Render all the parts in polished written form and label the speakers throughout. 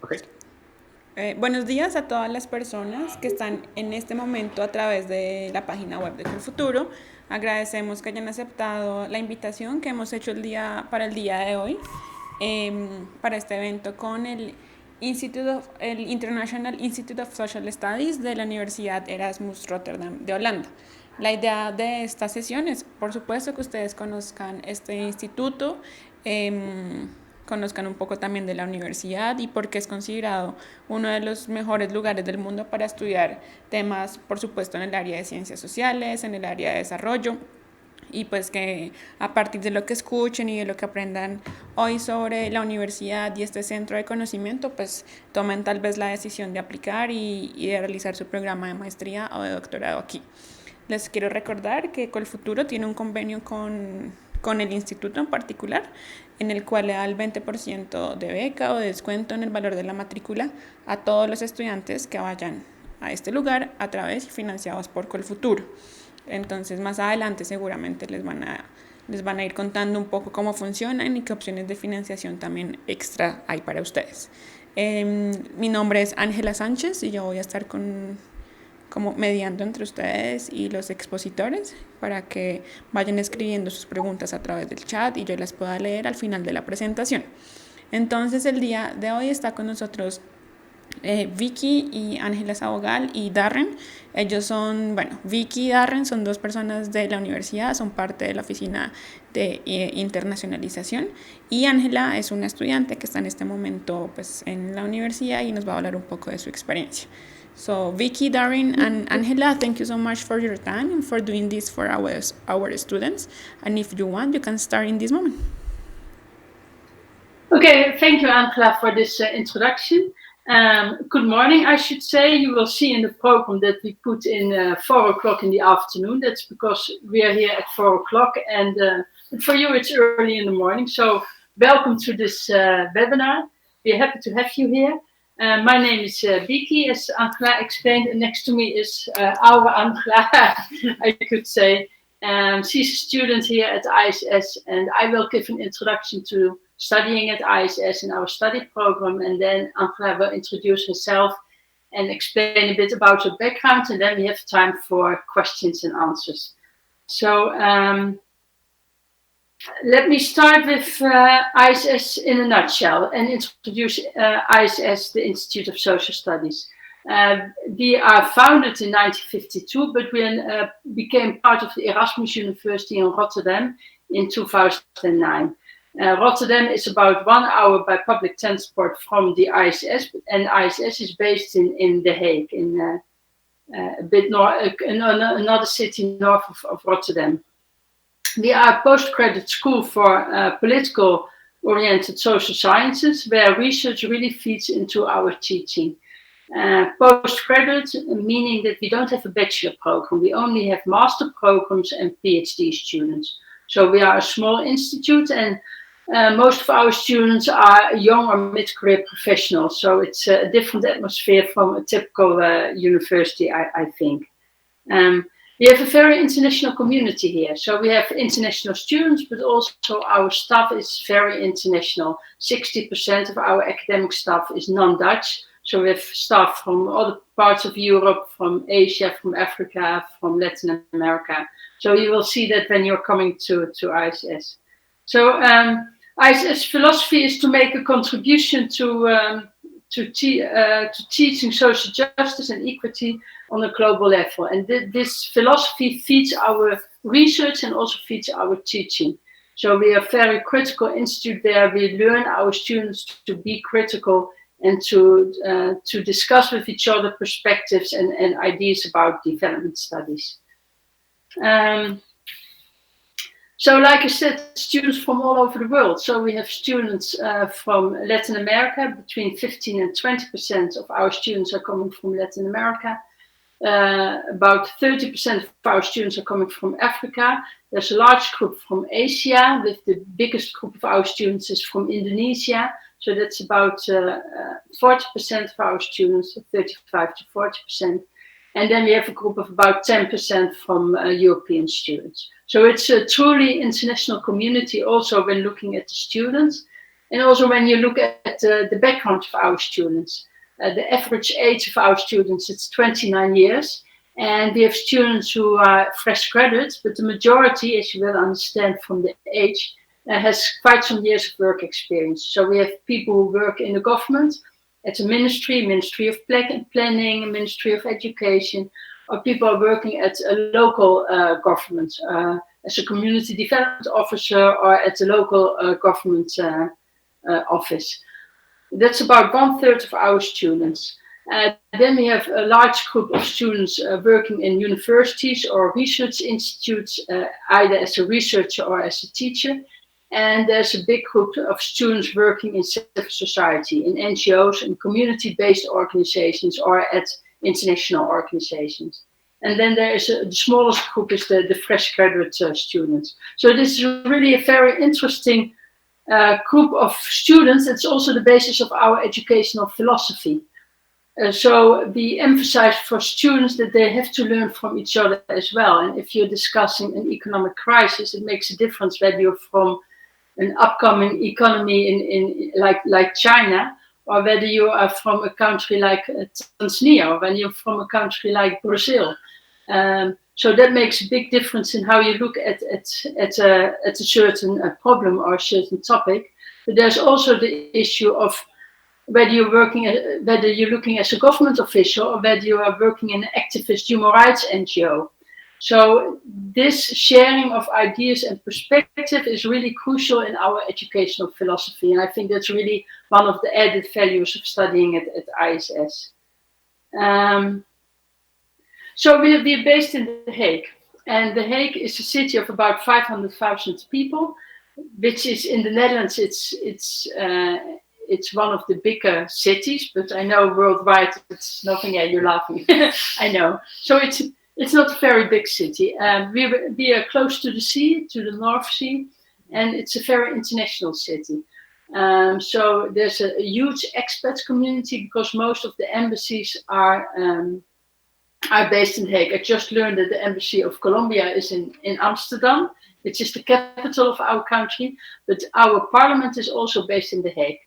Speaker 1: Okay.
Speaker 2: Buenos días a todas las personas que están en este momento a través de la página web de Colfuturo. Agradecemos que hayan aceptado la invitación que hemos hecho para el día de hoy, para este evento con el International Institute of Social Studies de la Universidad Erasmus Rotterdam de Holanda. La idea de esta sesión es, por supuesto, que ustedes conozcan este instituto, conozcan un poco también de la universidad y por qué es considerado uno de los mejores lugares del mundo para estudiar temas, por supuesto, en el área de ciencias sociales, en el área de desarrollo, y pues que a partir de lo que escuchen y de lo que aprendan hoy sobre la universidad y este centro de conocimiento, pues tomen tal vez la decisión de aplicar y de realizar su programa de maestría o de doctorado aquí. Les quiero recordar que Colfuturo tiene un convenio con el instituto en particular, en el cual le da el 20% de beca o de descuento en el valor de la matrícula a todos los estudiantes que vayan a este lugar a través y financiados por Colfuturo. Entonces, más adelante seguramente les van a ir contando un poco cómo funcionan y qué opciones de financiación también extra hay para ustedes. Mi nombre es Ángela Sánchez y yo voy a estar como mediando entre ustedes y los expositores para que vayan escribiendo sus preguntas a través del chat y yo las pueda leer al final de la presentación. Entonces el día de hoy está con nosotros Vicky y Ángela Sabogal y Darren. Ellos son, bueno, Vicky y Darren son dos personas de la universidad, son parte de la oficina de internacionalización, y Ángela es una estudiante que está en este momento pues en la universidad y nos va a hablar un poco de su experiencia. So Vicky, Darren, and Angela, thank you so much for your time and for doing this for our students. And if you want, you can start in this moment.
Speaker 3: Okay, thank you, Angela, for this introduction. Good morning, I should say. You will see in the program that we put in 4 o'clock in the afternoon. That's because we are here at 4 o'clock, and for you it's early in the morning. So welcome to this webinar. We're happy to have you here. My name is Vicky, as Angela explained, and next to me is our Angela, I could say. She's a student here at ISS, and I will give an introduction to studying at ISS in our study program, and then Angela will introduce herself and explain a bit about her background, and then we have time for questions and answers. So let me start with ISS in a nutshell and introduce ISS, the Institute of Social Studies. We are founded in 1952, but we became part of the Erasmus University in Rotterdam in 2009. Rotterdam is about 1 hour by public transport from the ISS, and ISS is based in The Hague, in a bit north, another city north of Rotterdam. We are a postgraduate school for political-oriented social sciences, where research really feeds into our teaching. Postgraduate, meaning that we don't have a bachelor program. We only have master programs and PhD students. So we are a small institute, and most of our students are young or mid-career professionals. So it's a different atmosphere from a typical university, I think. We have a very international community here. So we have international students, but also our staff is very international. 60% of our academic staff is non-Dutch. So we have staff from other parts of Europe, from Asia, from Africa, from Latin America. So you will see that when you're coming to ISS. So ISS philosophy is to make a contribution to teaching social justice and equity on a global level. And this philosophy feeds our research and also feeds our teaching. So we are a very critical institute there. We learn our students to be critical and to discuss with each other perspectives and ideas about development studies. So like I said, students from all over the world. So we have students from Latin America. Between 15 and 20% of our students are coming from Latin America. About 30% of our students are coming from Africa. There's a large group from Asia, with the biggest group of our students is from Indonesia. So that's about 40% of our students, 35 to 40%. And then we have a group of about 10% from European students. So it's a truly international community also when looking at the students. And also when you look at the background of our students, the average age of our students, it's 29 years. And we have students who are fresh graduates, but the majority, as you will understand from the age, has quite some years of work experience. So we have people who work in the government, at a Ministry of Planning, Ministry of Education, or people are working at a local government as a community development officer or at a local government office. That's about 1/3 of our students. Then we have a large group of students working in universities or research institutes, either as a researcher or as a teacher. And there's a big group of students working in civil society, in NGOs and community-based organizations or at international organizations. And then there is the smallest group is the fresh graduate students. So this is really a very interesting group of students. It's also the basis of our educational philosophy. So we emphasize for students that they have to learn from each other as well. And if you're discussing an economic crisis, it makes a difference whether you're from an upcoming economy in like China, or whether you are from a country like Tanzania, or when you're from a country like Brazil. So that makes a big difference in how you look at a certain problem or a certain topic. But there's also the issue of whether you're looking as a government official or whether you are working in an activist human rights NGO. So this sharing of ideas and perspective is really crucial in our educational philosophy. And I think that's really one of the added values of studying at ISS. So we're based in The Hague. And The Hague is a city of about 500,000 people, which is in the Netherlands, it's one of the bigger cities, but I know worldwide it's nothing. Yeah, you're laughing. I know. So it's not a very big city. We are close to the sea, to the North Sea, and it's a very international city. So there's a huge expat community because most of the embassies are based in The Hague. I just learned that the embassy of Colombia is in Amsterdam, which is the capital of our country, but our parliament is also based in The Hague.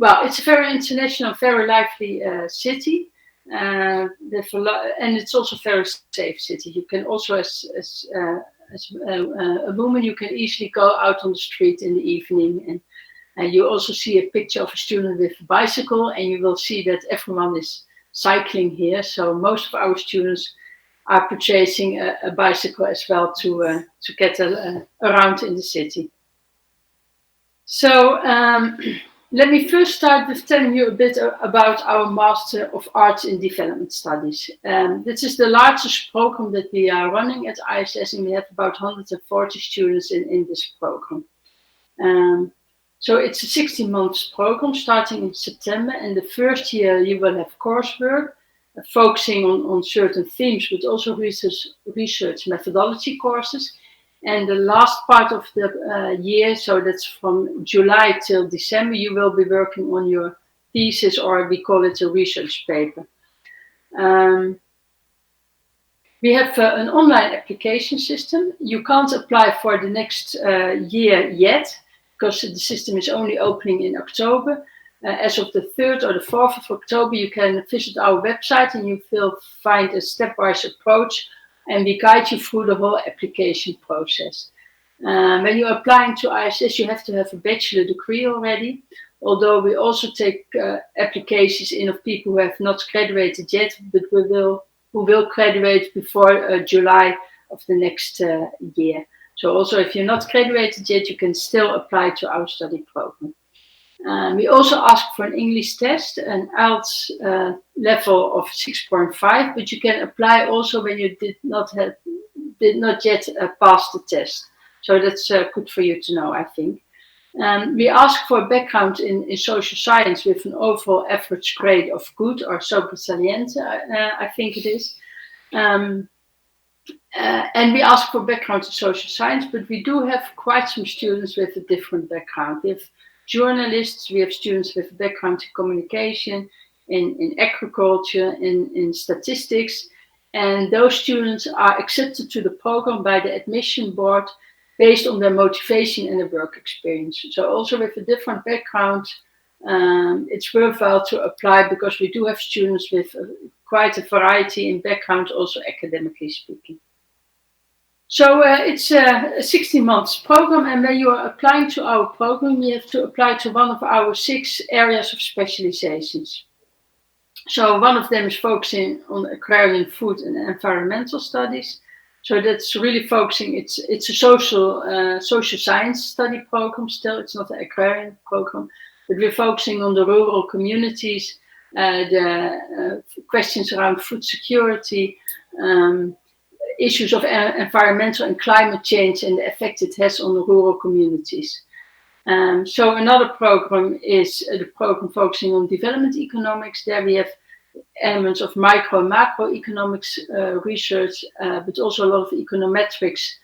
Speaker 3: Well, it's a very international, very lively city. And it's also a very safe city. You can also, as a woman, you can easily go out on the street in the evening, and you also see a picture of a student with a bicycle, and you will see that everyone is cycling here. So most of our students are purchasing a bicycle as well to get around in the city. So let me first start with telling you a bit about our Master of Arts in Development Studies. This is the largest program that we are running at ISS, and we have about 140 students in this program. So it's a 16-month program starting in September, and the first year you will have coursework focusing on certain themes, but also research methodology courses. And the last part of the year, so that's from July till December, you will be working on your thesis, or we call it a research paper. We have an online application system. You can't apply for the next year yet, because the system is only opening in October. As of the 3rd or the 4th of October, you can visit our website and you will find a stepwise approach, and we guide you through the whole application process. When you're applying to ISS, you have to have a bachelor degree already, although we also take applications in of people who have not graduated yet, but who will graduate before July of the next year. So also, if you're not graduated yet, you can still apply to our study program. We also ask for an English test, an IELTS level of 6.5, but you can apply also when you did not yet pass the test. So that's good for you to know, I think. We ask for a background in social science with an overall average grade of good or sobresaliente, I think it is. And we ask for background in social science, but we do have quite some students with a different background. We have journalists, we have students with a background in communication, in agriculture, in statistics, and those students are accepted to the program by the admission board based on their motivation and their work experience. So also with a different background, it's worthwhile to apply, because we do have students with quite a variety in background, also academically speaking. So it's a 16 months program, and when you are applying to our program, you have to apply to one of our 6 areas of specializations. So one of them is focusing on agrarian, food and environmental studies. So that's really focusing, it's a social science study program still, it's not an agrarian program, but we're focusing on the rural communities, the questions around food security, issues of environmental and climate change and the effect it has on the rural communities. So another program is the program focusing on development economics. There we have elements of micro and macroeconomics research, but also a lot of econometrics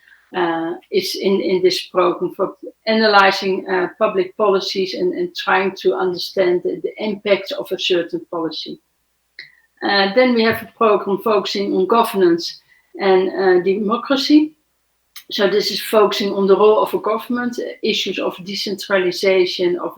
Speaker 3: is in this program for analyzing public policies and trying to understand the impact of a certain policy. Then we have a program focusing on governance and democracy. So this is focusing on the role of a government, issues of decentralization, of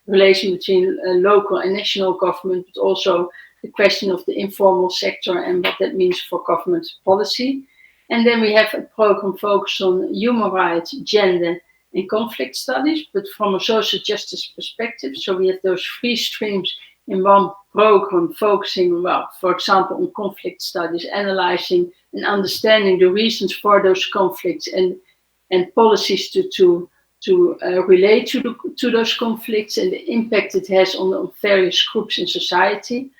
Speaker 3: relation between local and national government, but also the question of the informal sector and what that means for government policy. And then we have a program focused on human rights, gender and conflict studies, but from a social justice perspective. So we have those 3 streams in one program focusing, well, for example, on conflict studies, analyzing and understanding the reasons for those conflicts and policies to relate to those conflicts and the impact it has on various groups in society,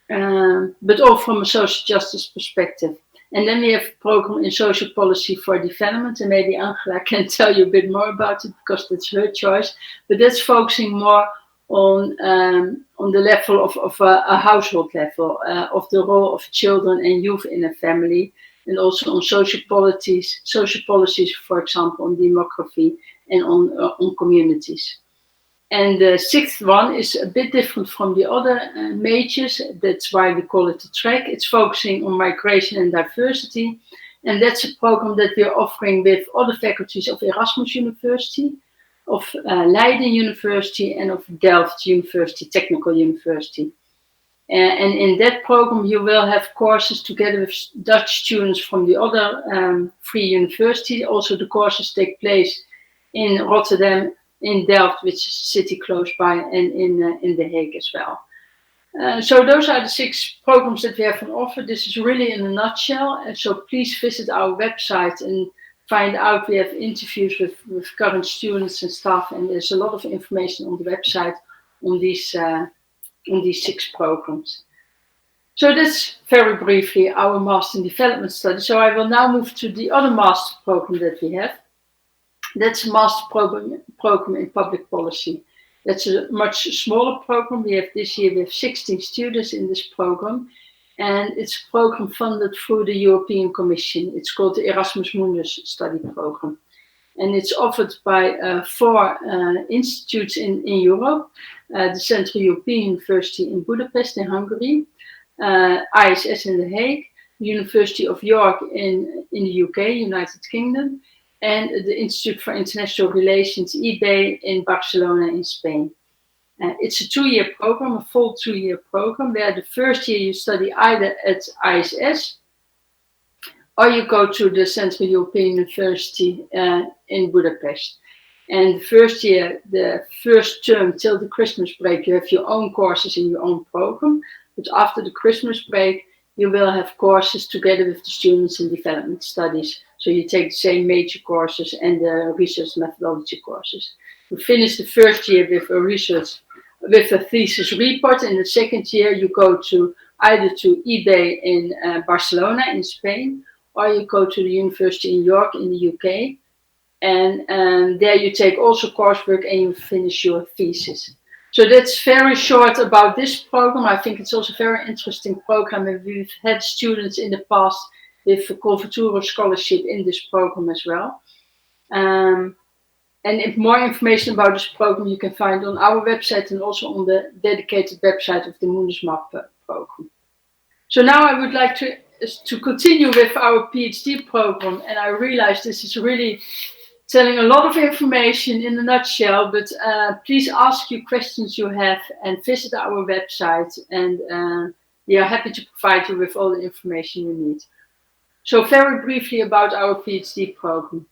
Speaker 3: but all from a social justice perspective. And then we have a program in social policy for development, and maybe Angela can tell you a bit more about it because that's her choice, but that's focusing more on the level of a household level, of the role of children and youth in a family, and also on social policies, for example, on demography and on communities. And the 6th one is a bit different from the other majors. That's why we call it a track. It's focusing on migration and diversity. And that's a program that we're offering with other faculties of Erasmus University, of Leiden University, and of Delft University, Technical University. And in that program, you will have courses together with Dutch students from the other 3 universities. Also, the courses take place in Rotterdam, in Delft, which is a city close by, and in The Hague as well. So those are the 6 programs that we have on offer. This is really in a nutshell. So please visit our website and find out. We have interviews with current students and staff, and there's a lot of information on the website on these 6 programs. So that's very briefly our Master in Development Study. So I will now move to the other master program that we have. That's a master program in public policy. That's a much smaller program. This year we have 16 students in this program, and it's a program funded through the European Commission. It's called the Erasmus Mundus Study Program, and it's offered by 4 institutes in Europe: the Central European University in Budapest in Hungary, ISS in The Hague, University of York in the UK, United Kingdom, and the Institute for International Relations, IB, in Barcelona in Spain. It's a 2-year program, a full 2-year program, where the first year you study either at ISS or you go to the Central European University in Budapest. And the first year, the first term till the Christmas break, you have your own courses in your own program. But after the Christmas break, you will have courses together with the students in development studies. So you take the same major courses and the research methodology courses. You finish the first year with a thesis report. In the second year, you go either to IB in Barcelona in Spain, or you go to the University in York in the UK. And there you take also coursework and you finish your thesis. So that's very short about this program. I think it's also a very interesting program, and we've had students in the past with a Converturo scholarship in this program as well. And if more information about this program you can find on our website and also on the dedicated website of the Mundus program. So now I would like to to continue with our PhD program, and I realize this is really telling a lot of information in a nutshell, but please ask you questions you have and visit our website, and we are happy to provide you with all the information you need. So very briefly about our PhD program.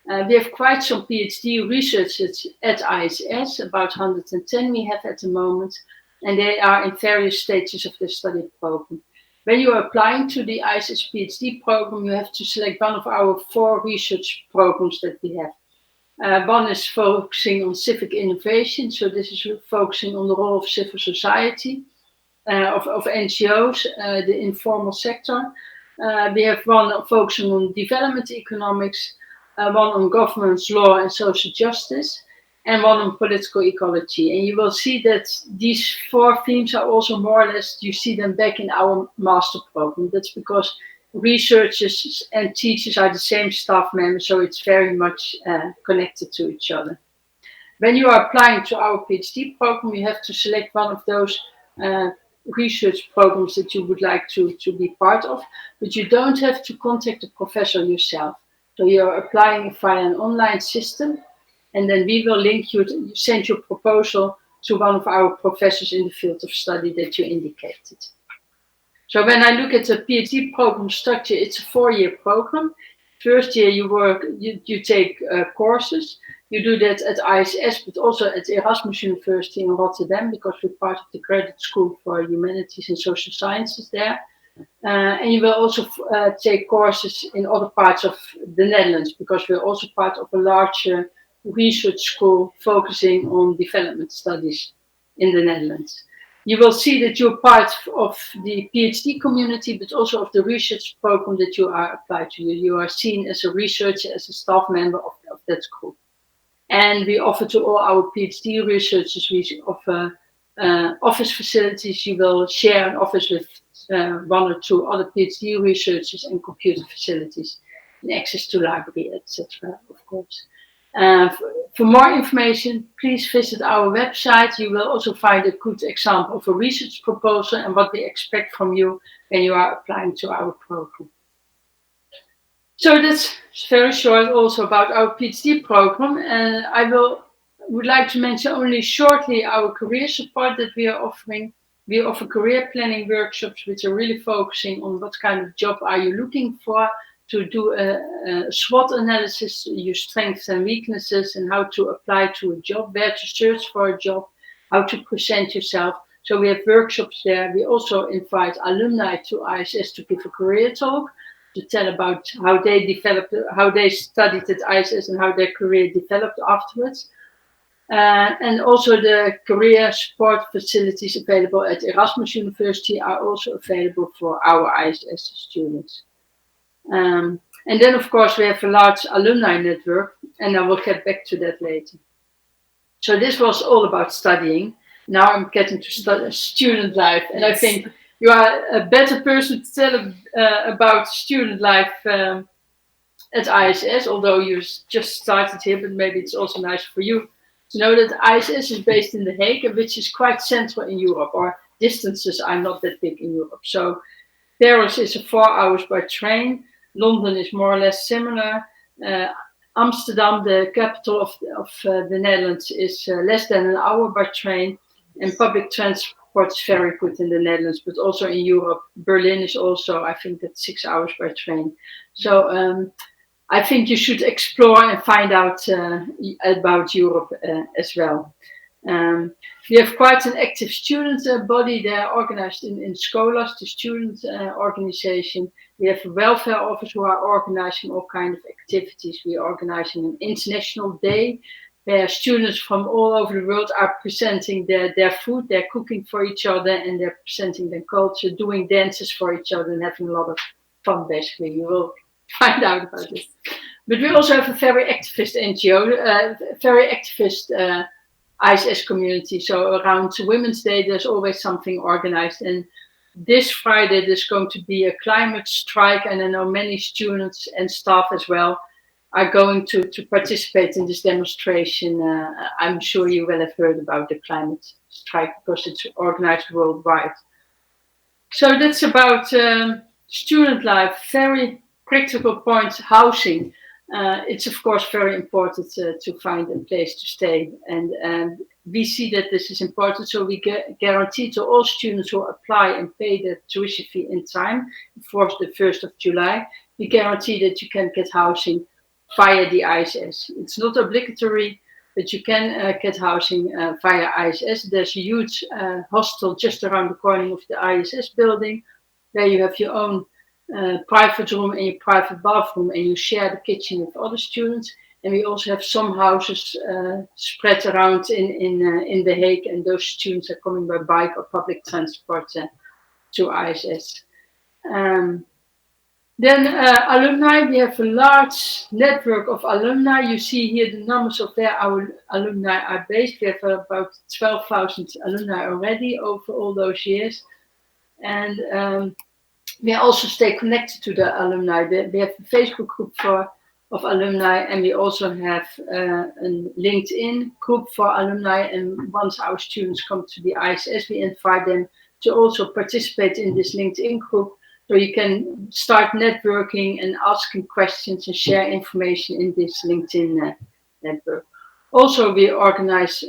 Speaker 3: We have quite some PhD researchers at ISS, about 110 we have at the moment, and they are in various stages of the study program. When you are applying to the ISS PhD program, you have to select one of our 4 research programs that we have. One is focusing on civic innovation, so this is focusing on the role of civil society, of NGOs, the informal sector. We have one focusing on development economics, one on governance, law and social justice, and one on political ecology. And you will see that these 4 themes are also more or less, you see them back in our master program. That's because researchers and teachers are the same staff members, so it's very much connected to each other. When you are applying to our PhD program, you have to select one of those research programs that you would like to be part of, but you don't have to contact the professor yourself. So you're applying via an online system, and then we will link you, send your proposal to one of our professors in the field of study that you indicated. So when I look at the PhD program structure, it's a 4-year program. First year you take courses. You do that at ISS, but also at Erasmus University in Rotterdam, because we're part of the Graduate School for Humanities and Social Sciences there. And you will also take courses in other parts of the Netherlands, because we're also part of a larger research school focusing on development studies in the Netherlands. You will see that you're part of the PhD community, but also of the research program that you are applied to. You are seen as a researcher, as a staff member of that school. And we offer to all our PhD researchers, we offer office facilities. You will share an office with 1 or 2 other PhD researchers, and computer facilities, and access to library, etc. Of course. For more information, please visit our website. You will also find a good example of a research proposal and what we expect from you when you are applying to our program. So that's very short also about our PhD program, and I would like to mention only shortly our career support that we are offering. We offer career planning workshops, which are really focusing on what kind of job are you looking for, to do a SWOT analysis, your strengths and weaknesses, and how to apply to a job, where to search for a job, how to present yourself. So we have workshops there. We also invite alumni to ISS to give a career talk, to tell about how they developed, how they studied at ISS and how their career developed afterwards. And also the career support facilities available at Erasmus University are also available for our ISS students. And then, of course, we have a large alumni network, and I will get back to that later. So this was all about studying. Now I'm getting to student life, and I think you are a better person to tell about student life at ISS, although you just started here, but maybe it's also nice for you to know that ISS is based in The Hague, which is quite central in Europe. Our distances are not that big in Europe. So Paris is 4 hours by train. London is more or less similar. Amsterdam, the capital of the Netherlands, is less than an hour by train. And public transport is very good in the Netherlands, but also in Europe. Berlin is also, I think, that's 6 hours by train. So I think you should explore and find out about Europe as well. We have quite an active student body. They are organized in Scholas, the student organization. We have a welfare office who are organizing all kinds of activities. We are organizing an international day where students from all over the world are presenting their food. They're cooking for each other, and they're presenting their culture, doing dances for each other, and having a lot of fun, basically. You will find out about it. But we also have a very activist NGO, very activist ISS community. So around Women's Day, there's always something organized. And this Friday, there's going to be a climate strike. And I know many students and staff as well are going to participate in this demonstration. I'm sure you will have heard about the climate strike because it's organized worldwide. So that's about student life, very practical point, housing. It's of course very important to find a place to stay, and we see that this is important, so we guarantee to all students who apply and pay the tuition fee in time before the 1st of July, we guarantee that you can get housing via the ISS. It's not obligatory, but you can get housing via ISS. There's a huge hostel just around the corner of the ISS building, where you have your own private room and your private bathroom, and you share the kitchen with other students. And we also have some houses spread around in The Hague, and those students are coming by bike or public transport to ISS. Then alumni, we have a large network of alumni. You see here the numbers of where our alumni are based. We have about 12,000 alumni already over all those years. And we also stay connected to the alumni. We have a Facebook group of alumni, and we also have a LinkedIn group for alumni. And once our students come to the ISS, we invite them to also participate in this LinkedIn group, so you can start networking and asking questions and share information in this LinkedIn network. Also, we organize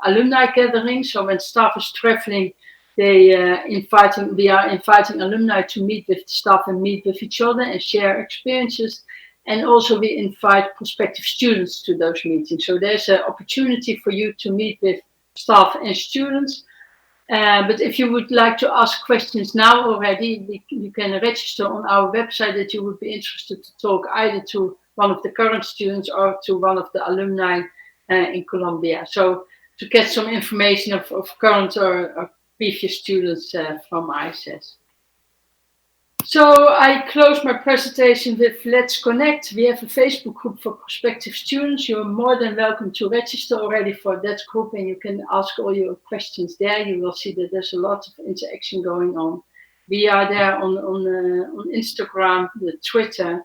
Speaker 3: alumni gatherings. So when staff is traveling, we are inviting alumni to meet with staff and meet with each other and share experiences. And also we invite prospective students to those meetings. So there's an opportunity for you to meet with staff and students. But if you would like to ask questions now already, you can register on our website that you would be interested to talk either to one of the current students or to one of the alumni in Colombia. So to get some information of current or previous students from ISS. So I close my presentation with Let's Connect. We have a Facebook group for prospective students. You're more than welcome to register already for that group, and you can ask all your questions there. You will see that there's a lot of interaction going on. We are there on Instagram, the Twitter,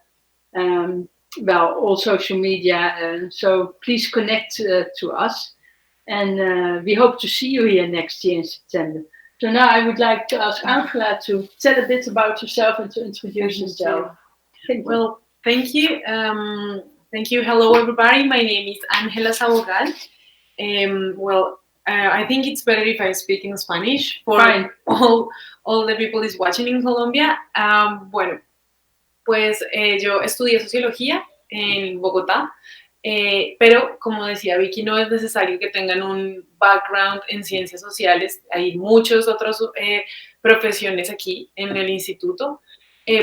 Speaker 3: all social media. So please connect to us. And we hope to see you here next year in September. So now I would like to ask Angela to tell a bit about yourself and to introduce yourself.
Speaker 1: Well, thank you. Thank you. Hello, everybody. My name is Angela Sabogal. I think it's better if I speak in Spanish for all the people is watching in Colombia. Yo estudié sociología en Bogotá. Pero como decía Vicky, no es necesario que tengan un background en ciencias sociales, hay muchas otras profesiones aquí en el instituto.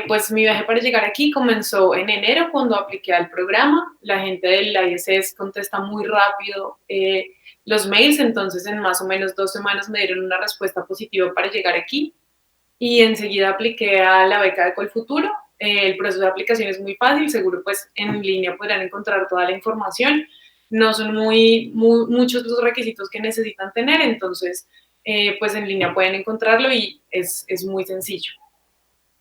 Speaker 1: Pues mi viaje para llegar aquí comenzó en enero cuando apliqué al programa. La gente del ISS contesta muy rápido los mails, entonces en más o menos 2 semanas me dieron una respuesta positiva para llegar aquí y enseguida apliqué a la beca de Colfuturo. El proceso de aplicación es muy fácil, seguro pues en línea podrán encontrar toda la información. No son muchos los requisitos que necesitan tener, entonces pues en línea pueden encontrarlo y es muy sencillo.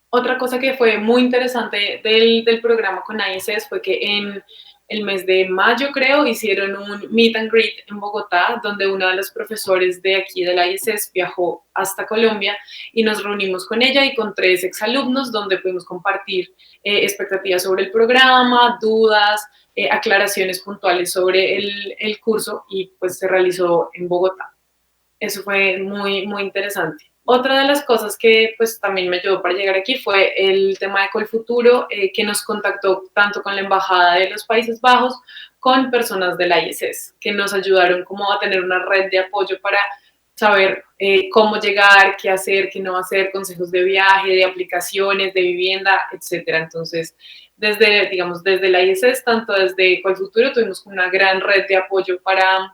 Speaker 1: Otra cosa que fue muy interesante del programa con ISS fue que en el mes de mayo, creo, hicieron un meet and greet en Bogotá, donde uno de los profesores de aquí del ISS viajó hasta Colombia y nos reunimos con ella y con 3 exalumnos, donde pudimos compartir expectativas sobre el programa, dudas, aclaraciones puntuales sobre el curso, y pues se realizó en Bogotá. Eso fue muy, muy interesante. Otra de las cosas que pues también me ayudó para llegar aquí fue el tema de Colfuturo, que nos contactó tanto con la Embajada de los Países Bajos, con personas del ISS, que nos ayudaron como a tener una red de apoyo para saber cómo llegar, qué hacer, qué no hacer, consejos de viaje, de aplicaciones, de vivienda, etcétera. Entonces, desde el ISS, tanto desde Colfuturo, tuvimos una gran red de apoyo para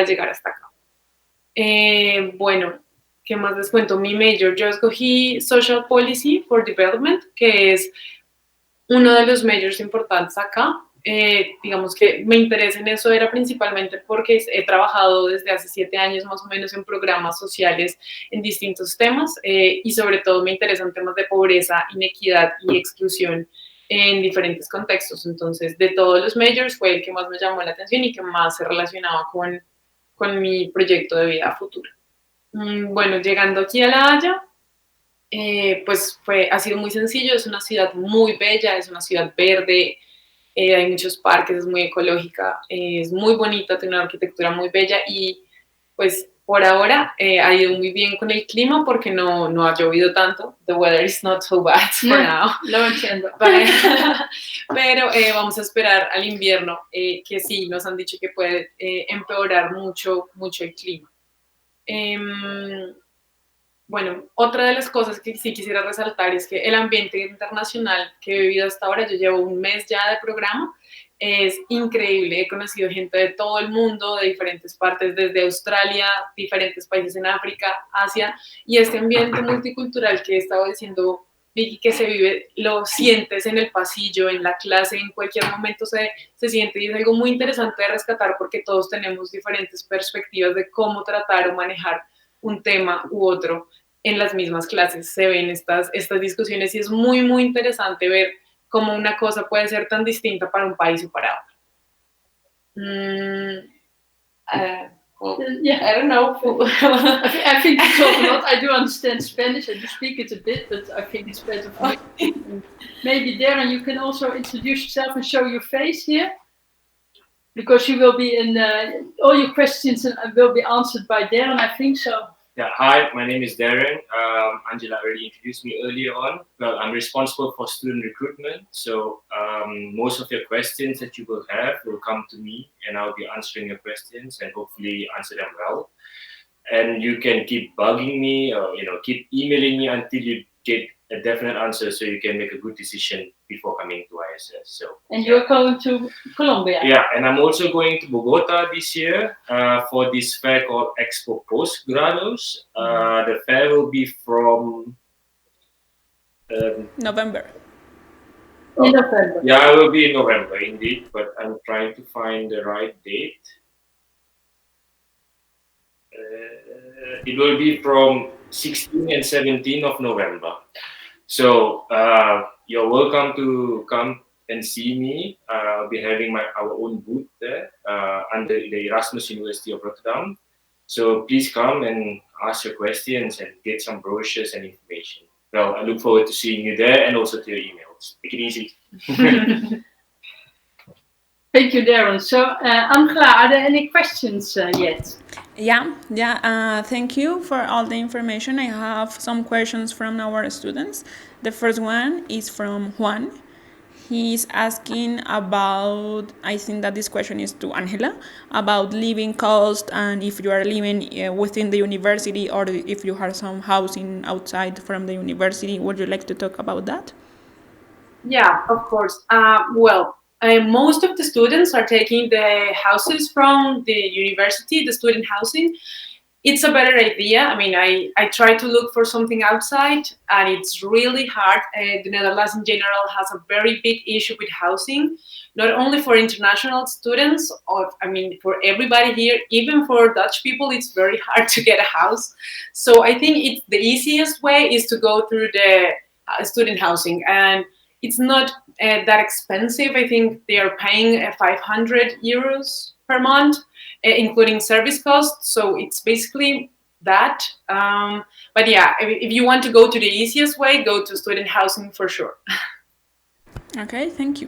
Speaker 1: llegar hasta acá. ¿Qué más les cuento? Mi major, yo escogí Social Policy for Development, que es uno de los majors importantes acá. Digamos que me interesa en eso era principalmente porque he trabajado desde hace 7 años más o menos en programas sociales en distintos temas y sobre todo me interesan temas de pobreza, inequidad y exclusión en diferentes contextos. Entonces, de todos los majors fue el que más me llamó la atención y que más se relacionaba con mi proyecto de vida futuro. Llegando aquí a La Haya, pues ha sido muy sencillo, es una ciudad muy bella, es una ciudad verde, hay muchos parques, es muy ecológica, es muy bonita, tiene una arquitectura muy bella y pues por ahora ha ido muy bien con el clima porque no ha llovido tanto. The weather is not so bad for now.
Speaker 3: Lo entiendo.
Speaker 1: Pero vamos a esperar al invierno, que sí, nos han dicho que puede empeorar mucho el clima. Bueno, otra de las cosas que sí quisiera resaltar es que el ambiente internacional que he vivido hasta ahora, yo llevo un mes ya de programa, es increíble. He conocido gente de todo el mundo, de diferentes partes, desde Australia, diferentes países en África, Asia, y este ambiente multicultural que he estado diciendo, Vicky, que se vive, lo sientes en el pasillo, en la clase, en cualquier momento se siente, y es algo muy interesante de rescatar porque todos tenemos diferentes perspectivas de cómo tratar o manejar un tema u otro en las mismas clases. Se ven estas discusiones y es muy, muy interesante ver cómo una cosa puede ser tan distinta para un país o para otro.
Speaker 3: I don't know. I think you talk a lot. I do understand Spanish. I do speak it a bit, but I think it's better for me. Maybe Darren, you can also introduce yourself and show your face here, because you will be in. All your questions will be answered by Darren, I think so.
Speaker 4: Yeah, hi, my name is Darren. Angela already introduced me earlier on. Well, I'm responsible for student recruitment. So most of your questions that you will have will come to me and I'll be answering your questions and hopefully answer them well. And you can keep bugging me or, keep emailing me until you get a definite answer so you can make a good decision before coming to ISS. So,
Speaker 3: and you're going to Colombia?
Speaker 4: Yeah, and I'm also going to Bogota this year for this fair called Expo Postgrados. The fair will be from
Speaker 2: November.
Speaker 3: In November.
Speaker 4: Yeah, it will be in November indeed, but I'm trying to find the right date. It will be from 16 and 17 of November. So you're welcome to come and see me. I'll be having our own booth there under the Erasmus University of Rotterdam. So please come and ask your questions and get some brochures and information. Well, I look forward to seeing you there and also to your emails. Take it easy.
Speaker 3: Thank you, Darren. So, Angela, are there any questions yet?
Speaker 2: Yeah. Thank you for all the information. I have some questions from our students. The first one is from Juan. He's asking about, I think that this question is to Angela, about living cost and if you are living within the university or if you have some housing outside from the university. Would you like to talk about that?
Speaker 1: Yeah, of course. Most of the students are taking the houses from the university, the student housing. It's a better idea. I mean, I try to look for something outside and it's really hard. The Netherlands in general has a very big issue with housing, not only for international students, for everybody here, even for Dutch people, it's very hard to get a house. So I think the easiest way is to go through the student housing, and it's not that expensive. I think they are paying 500 euros per month, including service costs. So it's basically that. But yeah, if you want to go to the easiest way, go to student housing for sure.
Speaker 2: Okay, thank you.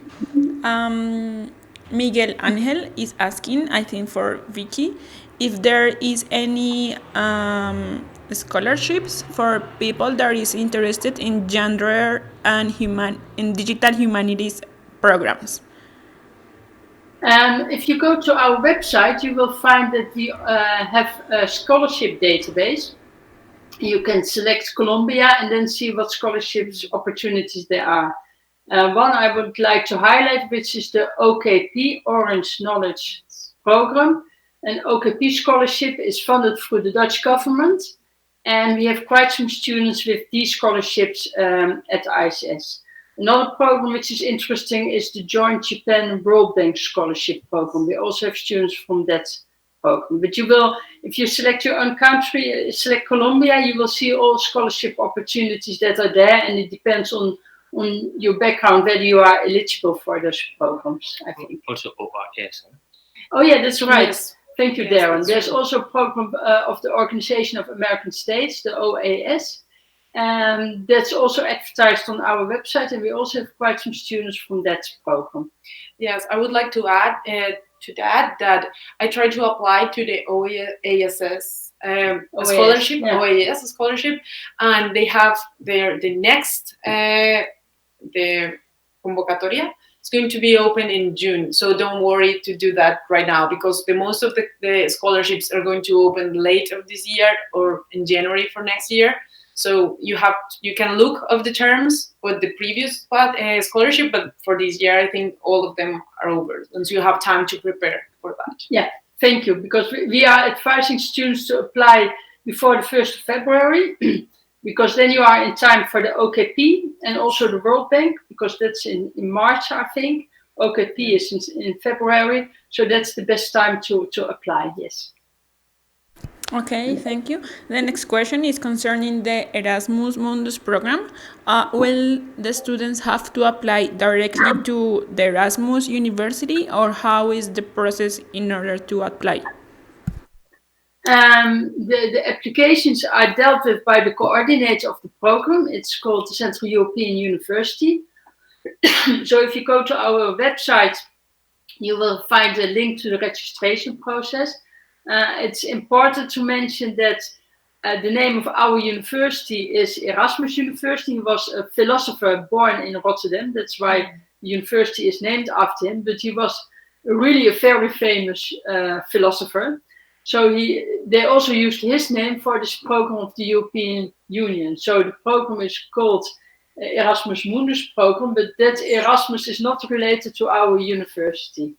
Speaker 2: Miguel Angel is asking, I think for Vicky, if there is any scholarships for people that is interested in gender and in digital humanities programs.
Speaker 3: If you go to our website, you will find that we have a scholarship database. You can select Colombia and then see what scholarships opportunities there are. One I would like to highlight, which is the OKP, Orange Knowledge Program. An OKP scholarship is funded through the Dutch government, and we have quite some students with these scholarships at ISS. Another program which is interesting is the Joint Japan World Bank Scholarship Program. We also have students from that program. But you will, if you select your own country, select Colombia, you will see all scholarship opportunities that are there, and it depends on your background whether you are eligible for those programs, I think.
Speaker 4: Also ORS. Huh?
Speaker 3: Oh yeah, that's right.
Speaker 1: Yes.
Speaker 3: Thank you, Darren. There's also a program of the Organization of American States, the OAS. That's also advertised on our website, and we also have quite some students from that program.
Speaker 1: Yes, I would like to add to that I tried to apply to the OASS scholarship,
Speaker 3: yeah.
Speaker 1: OAS scholarship, and they have the next the convocatoria. It's going to be open in June, so don't worry to do that right now, because the most of the scholarships are going to open late of this year or in January for next year. So you can look of the terms with the previous scholarship, but for this year, I think all of them are over, and so you have time to prepare for that.
Speaker 3: Yeah, thank you, because we are advising students to apply before the 1st of February, because then you are in time for the OKP and also the World Bank, because that's in March, I think. OKP is in February, so that's the best time to apply, yes.
Speaker 2: Okay, thank you. The next question is concerning the Erasmus Mundus program. Will the students have to apply directly to the Erasmus University, or how is the process in order to apply?
Speaker 3: The applications are dealt with by the coordinator of the program. It's called the Central European University. So if you go to our website, you will find a link to the registration process. It's important to mention that the name of our university is Erasmus University. He was a philosopher born in Rotterdam. That's why the university is named after him. But he was really a very famous philosopher. So they also used his name for this program of the European Union. So the program is called Erasmus Mundus program, but that Erasmus is not related to our university.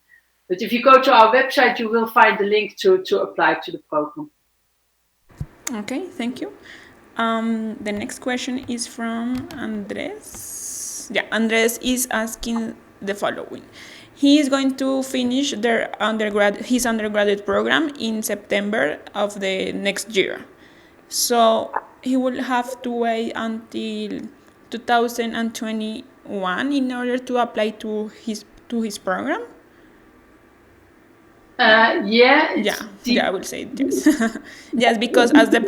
Speaker 3: But if you go to our website, you will find the link to apply to the program.
Speaker 2: Okay, thank you. The next question is from Andres. Yeah, Andres is asking the following. He is going to finish his undergraduate program in September of the next year. So he will have to wait until 2021 in order to apply to his program.
Speaker 3: Yeah,
Speaker 2: I will say yes. Yes, because as the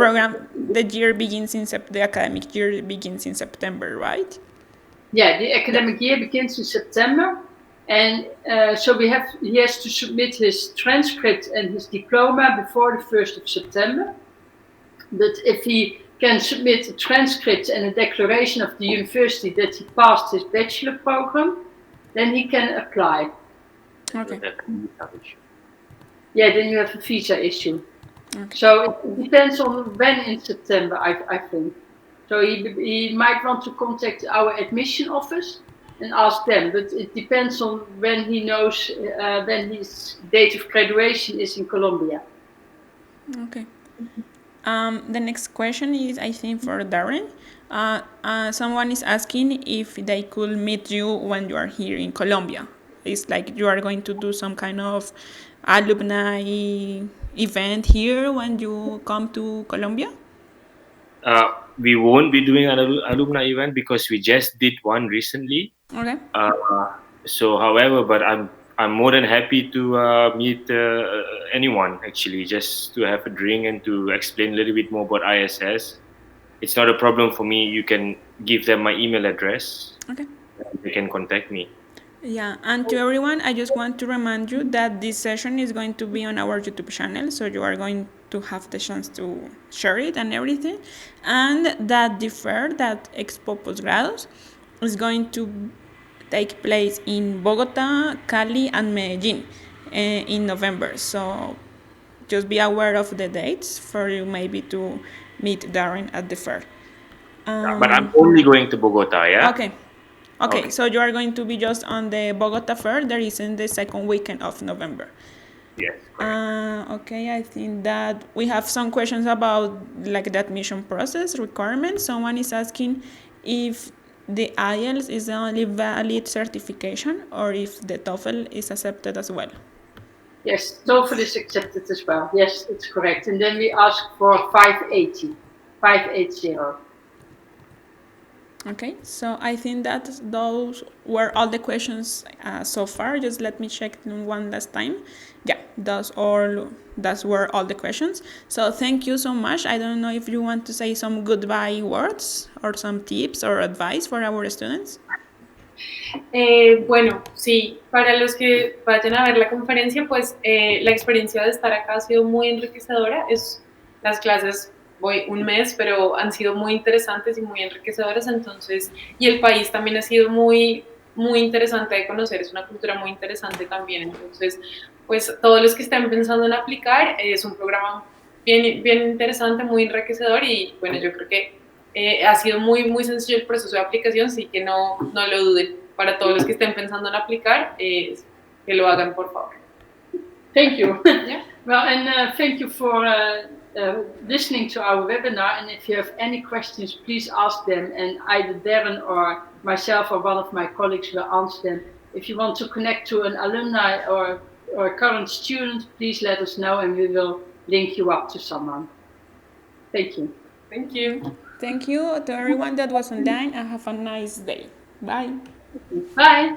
Speaker 2: academic year begins in September, right?
Speaker 3: Yeah, the academic year begins in September, and so he has to submit his transcript and his diploma before the 1st of September. But if he can submit a transcript and a declaration of the university that he passed his bachelor program, then he can apply.
Speaker 2: Okay.
Speaker 3: Yeah, then you have a visa issue. Okay. So it depends on when in September, I think. So he might want to contact our admission office and ask them, but it depends on when he knows when his date of graduation is in Colombia.
Speaker 2: Okay. The next question is, I think, for Darren. Someone is asking if they could meet you when you are here in Colombia. It's like you are going to do some kind of alumni event here when you come to Colombia?
Speaker 4: We won't be doing an alumni event because we just did one recently.
Speaker 2: Okay.
Speaker 4: So, however, but I'm more than happy to meet anyone, actually, just to have a drink and to explain a little bit more about ISS. It's not a problem for me. You can give them my email address.
Speaker 2: Okay.
Speaker 4: They can contact me.
Speaker 2: Yeah, and to everyone, I just want to remind you that this session is going to be on our YouTube channel, so you are going to have the chance to share it and everything. And that the fair, that Expo Posgrados, is going to take place in Bogota, Cali, and Medellin in November. So just be aware of the dates for you maybe to meet Darren at the fair.
Speaker 4: But I'm only going to Bogota, yeah?
Speaker 2: Okay, so you are going to be just on the Bogota Fair that is in the second weekend of November.
Speaker 4: Yes.
Speaker 2: Okay, I think that we have some questions about like the admission process requirements. Someone is asking if the IELTS is the only valid certification or if the TOEFL is accepted as well.
Speaker 3: Yes, TOEFL is accepted as well. Yes, it's correct. And then we ask for 580.
Speaker 2: Okay, so I think that those were all the questions so far. Just let me check one last time. Yeah, those were all the questions. So thank you so much. I don't know if you want to say some goodbye words or some tips or advice for our students.
Speaker 1: Bueno, sí, para los que vayan a ver la conferencia, pues la experiencia de estar acá ha sido muy enriquecedora. Las clases voy un mes, pero han sido muy interesantes y muy enriquecedoras. Entonces, y el país también ha sido muy interesante de conocer. Es una cultura muy interesante también. Entonces, pues todos los que estén pensando en aplicar, es un programa bien interesante, muy enriquecedor y bueno, yo creo que ha sido muy sencillo el proceso de aplicación, así que no lo duden. Para todos los que estén pensando en aplicar, que lo hagan, por favor.
Speaker 3: Thank you. Yeah. Well, and thank you for listening to our webinar. And if you have any questions, please ask them. And either Darren or myself or one of my colleagues will answer them. If you want to connect to an alumni or a current student, please let us know and we will link you up to someone. Thank you.
Speaker 1: Thank you.
Speaker 2: Thank you to everyone that was online and have a nice day. Bye.
Speaker 3: Bye.